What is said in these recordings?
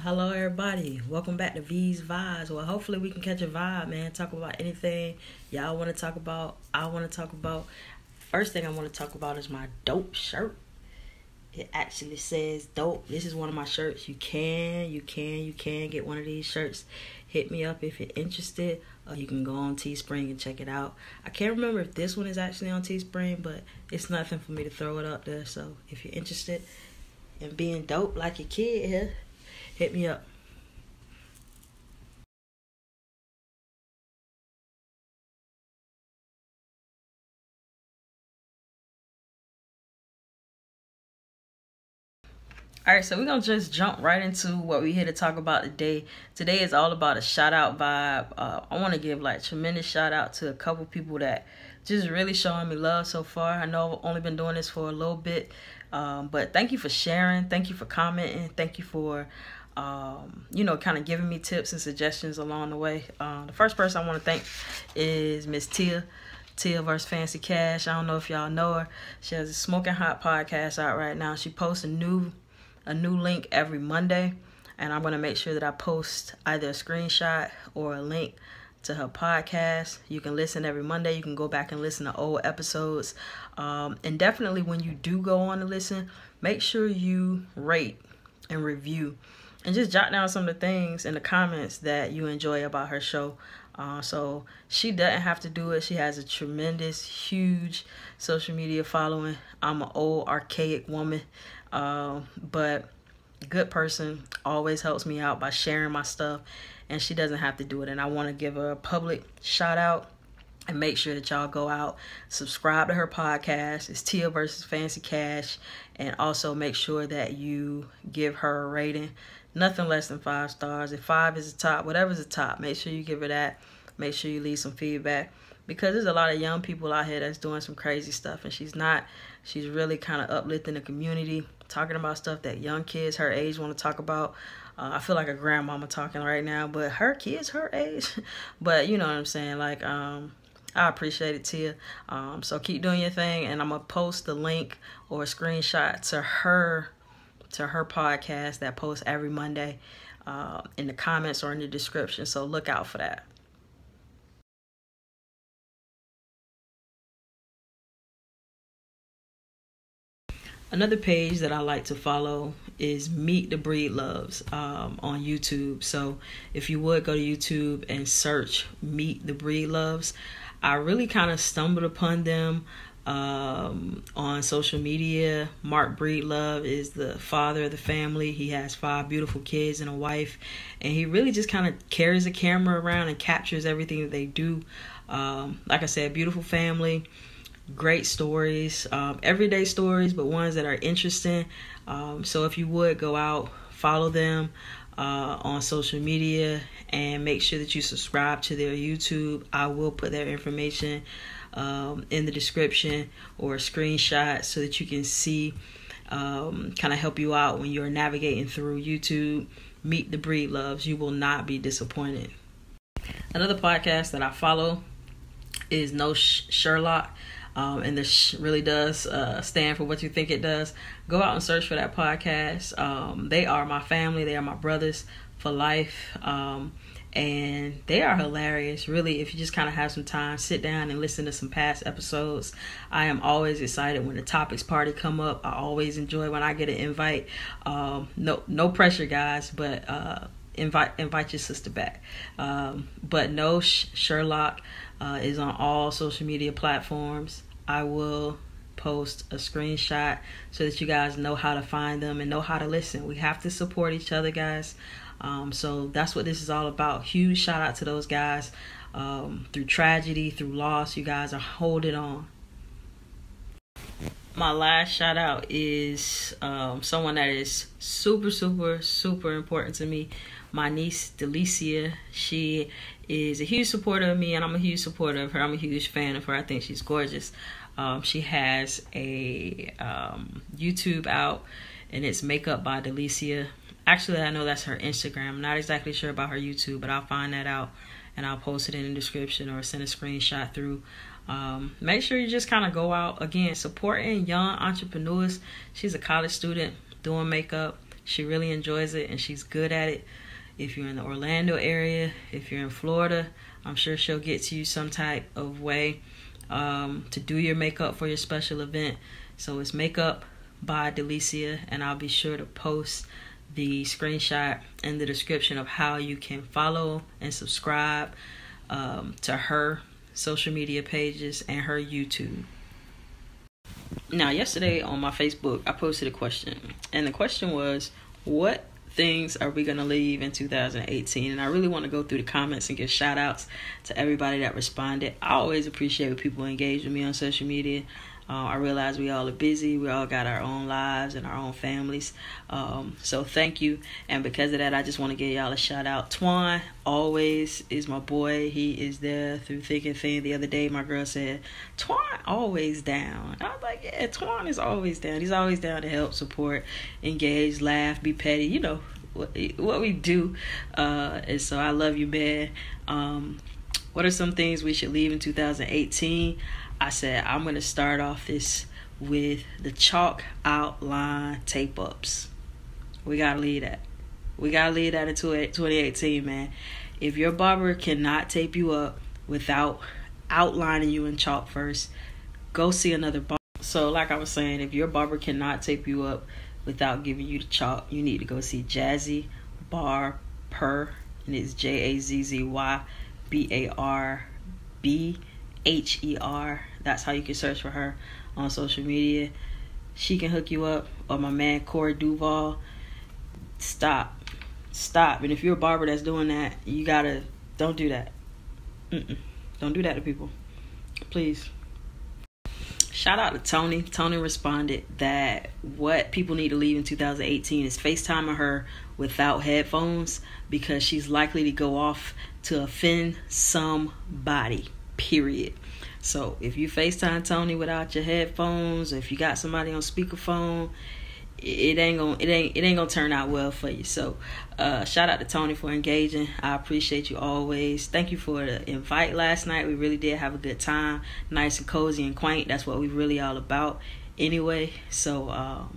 Hello, everybody. Welcome back to V's Vibes. Well, hopefully we can catch a vibe, man. Talk about anything y'all want to talk about. I want to talk about. First thing I want to talk about is my dope shirt. It actually says dope. This is one of my shirts. You can get one of these shirts. Hit me up if you're interested. Or you can go on Teespring and check it out. I can't remember if this one is actually on Teespring, but it's nothing for me to throw it up there. So if you're interested in being dope like your kid here, hit me up. All right, so we're gonna just jump right into what we're here to talk about today. Today is all about a shout out vibe. I want to give like tremendous shout out to a couple people that just really showing me love so far. I know I've only been doing this for a little bit, but thank you for sharing, thank you for commenting, thank you for kind of giving me tips and suggestions along the way. The first person I want to thank is Miss Tia vs. Fancy Cash. I don't know if y'all know her. She has a Smoking Hot podcast out right now. She posts a new link every Monday, and I'm going to make sure that I post either a screenshot or a link to her podcast. You can listen every Monday. You can go back and listen to old episodes. And definitely when you do go on to listen, make sure you rate and review and just jot down some of the things in the comments that you enjoy about her show. So she doesn't have to do it. She has a tremendous, huge social media following. I'm an old, archaic woman, but good person, always helps me out by sharing my stuff, and she doesn't have to do it. And I want to give her a public shout out and make sure that y'all go out, subscribe to her podcast. It's Tia vs. Fancy Cash. And also make sure that you give her a rating. Nothing less than 5 stars. If 5 is the top, whatever's the top, make sure you give her that. Make sure you leave some feedback. Because there's a lot of young people out here that's doing some crazy stuff. And she's not. She's really kind of uplifting the community. Talking about stuff that young kids her age want to talk about. I feel like a grandmama talking right now. But her kids her age. But you know what I'm saying. Like, I appreciate it, Tia. So keep doing your thing, and I'm gonna post the link or a screenshot to her podcast that posts every Monday in the comments or in the description. So look out for that. Another page that I like to follow is Meet the Breedloves on YouTube. So if you would go to YouTube and search Meet the Breedloves, I really kind of stumbled upon them on social media. Mark Breedlove is the father of the family. He has 5 beautiful kids and a wife, and he really just kind of carries a camera around and captures everything that they do. Like I said, beautiful family. Great stories, everyday stories, but ones that are interesting. So if you would go out, follow them on social media, and make sure that you subscribe to their YouTube. I will put their information in the description or a screenshot so that you can see, kind of help you out when you're navigating through YouTube. Meet the Breedloves. You will not be disappointed. Another podcast that I follow is No Sherlock. And this really does stand for what you think it does. Go out and search for that podcast. They are my family. They are my brothers for life. And they are hilarious. Really, if you just kind of have some time, sit down and listen to some past episodes. I am always excited when the topics party come up. I always enjoy when I get an invite. No pressure, guys, but invite your sister back. But No Sherlock is on all social media platforms. I will post a screenshot so that you guys know how to find them and know how to listen. We have to support each other, guys. So that's what this is all about. Huge shout out to those guys. Through tragedy, through loss, you guys are holding on. My last shout out is someone that is super, super, super important to me. My niece, Delicia. She is a huge supporter of me, and I'm a huge supporter of her. I'm a huge fan of her. I think she's gorgeous. She has a YouTube out, and it's Makeup by Delicia. Actually, I know that's her Instagram. I'm not exactly sure about her YouTube, but I'll find that out, and I'll post it in the description or send a screenshot through. Make sure you just kind of go out, again, supporting young entrepreneurs. She's a college student doing makeup. She really enjoys it, and she's good at it. If you're in the Orlando area, if you're in Florida, I'm sure she'll get to you some type of way to do your makeup for your special event. So it's Makeup by Delicia, and I'll be sure to post the screenshot in the description of how you can follow and subscribe to her social media pages and her YouTube. Now, yesterday on my Facebook, I posted a question, and the question was, what things are we going to leave in 2018? And I really want to go through the comments and give shout outs to everybody that responded. I always appreciate when people engage with me on social media. I realize we all are busy. We all got our own lives and our own families. So thank you. And because of that, I just want to give y'all a shout out. Twan always is my boy. He is there through thick and thin. The other day, my girl said, Twan always down. I was like, yeah, Twan is always down. He's always down to help, support, engage, laugh, be petty. You know what we do. And so I love you, man. What are some things we should leave in 2018? I said I'm going to start off this with the chalk outline tape ups. We got to leave that. We got to leave that into 2018, man. If your barber cannot tape you up without outlining you in chalk first, go see another barber. So like I was saying, if your barber cannot tape you up without giving you the chalk, you need to go see Jazzy Barber, and it's JAZZYBARBHER. That's how you can search for her on social media. She can hook you up. Or my man Corey Duval. Stop. And if you're a barber that's doing that, you gotta, don't do that. Don't do that to people, please. Shout out to Tony. Tony responded that what people need to leave in 2018 is FaceTiming her without headphones, because she's likely to go off to offend somebody, period. So if you FaceTime Tony without your headphones, or if you got somebody on speakerphone, it ain't gonna turn out well for you. So shout out to Tony for engaging. I appreciate you always. Thank you for the invite last night. We really did have a good time, nice and cozy and quaint. That's what we really all about anyway. So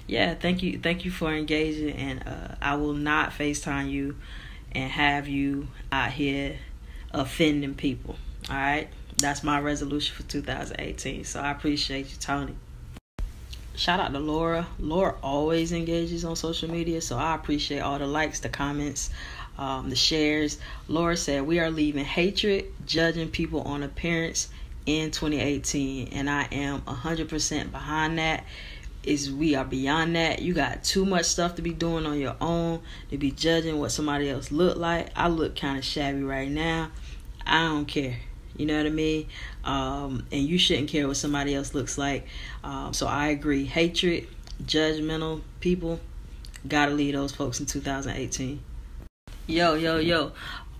yeah, thank you for engaging, and I will not FaceTime you and have you out here offending people. All right, that's my resolution for 2018. So I appreciate you, Tony. Shout out to Laura. Laura always engages on social media, so I appreciate all the likes, the comments, the shares. Laura said, we are leaving hatred, judging people on appearance in 2018, and I am 100% behind that. We are beyond that. You got too much stuff to be doing on your own to be judging what somebody else look like. I look kind of shabby right now. I don't care. You know what I mean? And you shouldn't care what somebody else looks like. So I agree. Hatred, judgmental people, gotta leave those folks in 2018. Yo.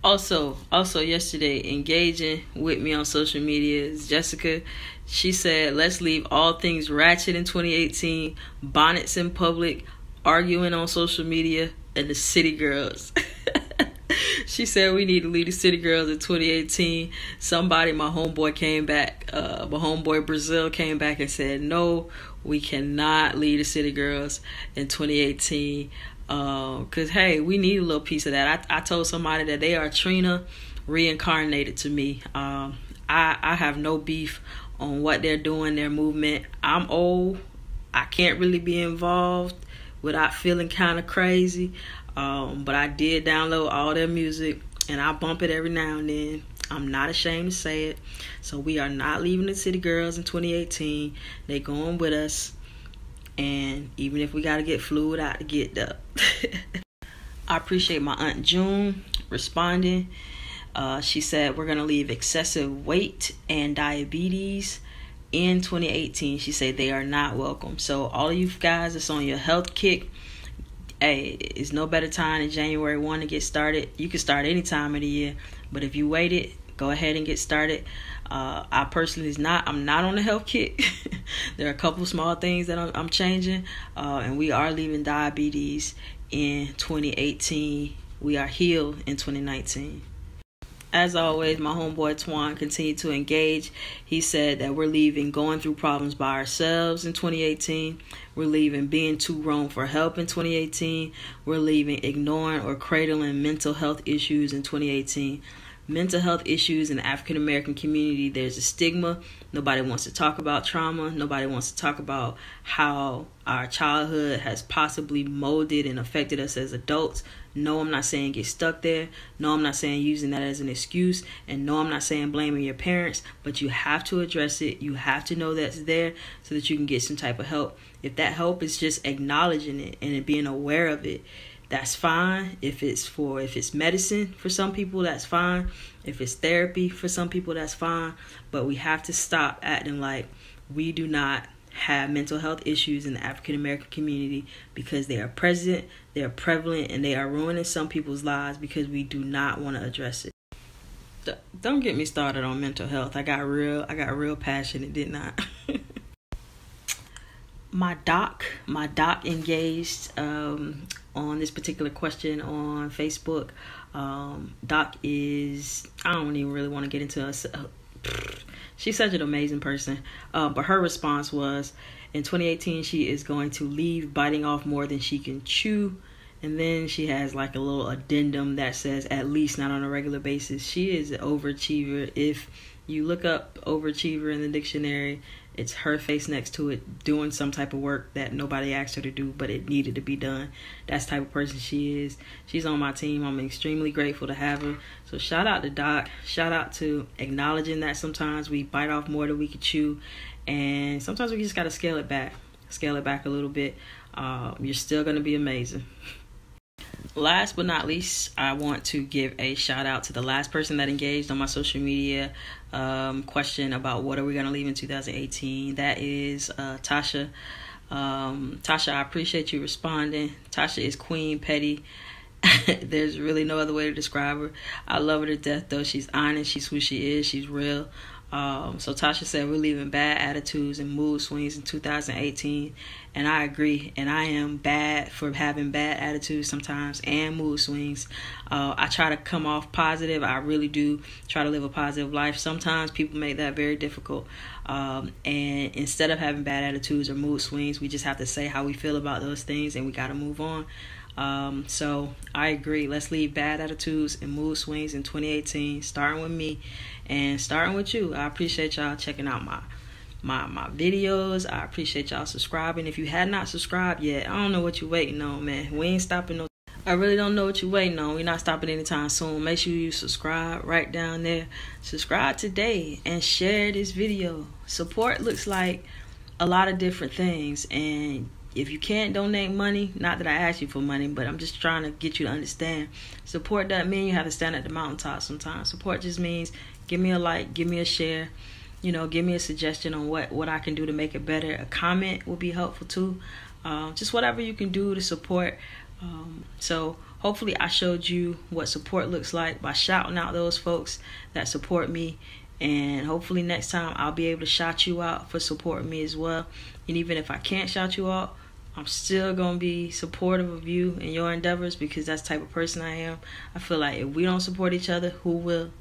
Also yesterday, engaging with me on social media is Jessica. She said, let's leave all things ratchet in 2018, bonnets in public, arguing on social media, and the city girls. She said we need to leave the city girls in 2018. Somebody, my homeboy came back, my homeboy Brazil came back and said, no, we cannot leave the city girls in 2018. Because, hey, we need a little piece of that. I told somebody that they are Trina reincarnated to me. I have no beef on what they're doing, their movement. I'm old. I can't really be involved without feeling kind of crazy. But I did download all their music, and I bump it every now and then. I'm not ashamed to say it. So we are not leaving the city girls in 2018. They going with us. And even if we got to get fluid out to get up. I appreciate my Aunt June responding. She said we're going to leave excessive weight and diabetes in 2018. She said they are not welcome. So all of you guys that's on your health kick, hey, it's no better time than January 1 to get started. You can start any time of the year, but if you waited, go ahead and get started. I personally I'm not on the health kick. There are a couple small things that I'm changing, and we are leaving diabetes in 2018. We are healed in 2019. As always, my homeboy Twan continued to engage. He said that we're leaving going through problems by ourselves in 2018. We're leaving being too grown for help in 2018. We're leaving ignoring or cradling mental health issues in 2018. Mental health issues in the African American community, there's a stigma. Nobody wants to talk about trauma. Nobody wants to talk about how our childhood has possibly molded and affected us as adults. No, I'm not saying get stuck there. No, I'm not saying using that as an excuse. And no, I'm not saying blaming your parents. But you have to address it. You have to know that's there so that you can get some type of help. If that help is just acknowledging it and being aware of it, that's fine. If it's medicine for some people, that's fine. If it's therapy for some people, that's fine. But we have to stop acting like we do not have mental health issues in the African American community, because they are present, they are prevalent, and they are ruining some people's lives because we do not want to address it. Don't get me started on mental health. I got real passionate, didn't I? My doc engaged on this particular question on Facebook. Doc is, I don't even really want to get into her. She's such an amazing person. But her response was, in 2018, she is going to leave biting off more than she can chew. And then she has like a little addendum that says, at least not on a regular basis. She is an overachiever. If you look up overachiever in the dictionary, it's her face next to it doing some type of work that nobody asked her to do, but it needed to be done. That's the type of person she is. She's on my team. I'm extremely grateful to have her. So shout out to Doc. Shout out to acknowledging that sometimes we bite off more than we can chew. And sometimes we just got to scale it back. Scale it back a little bit. You're still going to be amazing. Last but not least, I want to give a shout out to the last person that engaged on my social media question about what are we going to leave in 2018. That is Tasha. Tasha, I appreciate you responding. Tasha is Queen Petty. There's really no other way to describe her. I love her to death, though. She's honest. She's who she is. She's real. So Tasha said we're leaving bad attitudes and mood swings in 2018, and I agree. And I am bad for having bad attitudes sometimes and mood swings. I try to come off positive. I really do try to live a positive life. Sometimes people make that very difficult. And instead of having bad attitudes or mood swings, we just have to say how we feel about those things, and we got to move on. So I agree. Let's leave bad attitudes and mood swings in 2018, starting with me and starting with you. I appreciate y'all checking out my videos. I appreciate y'all subscribing. If you had not subscribed yet, I don't know what you're waiting on, man. We ain't stopping no. I really don't know what you're waiting on. We're not stopping anytime soon. Make sure you subscribe right down there. Subscribe today and share this video. Support looks like a lot of different things, and if you can't donate money, not that I ask you for money, but I'm just trying to get you to understand. Support doesn't mean you have to stand at the mountaintop sometimes. Support just means give me a like, give me a share, give me a suggestion on what I can do to make it better. A comment will be helpful too. Just whatever you can do to support. So hopefully I showed you what support looks like by shouting out those folks that support me. And hopefully next time I'll be able to shout you out for supporting me as well. And even if I can't shout you out, I'm still going to be supportive of you and your endeavors, because that's the type of person I am. I feel like if we don't support each other, who will?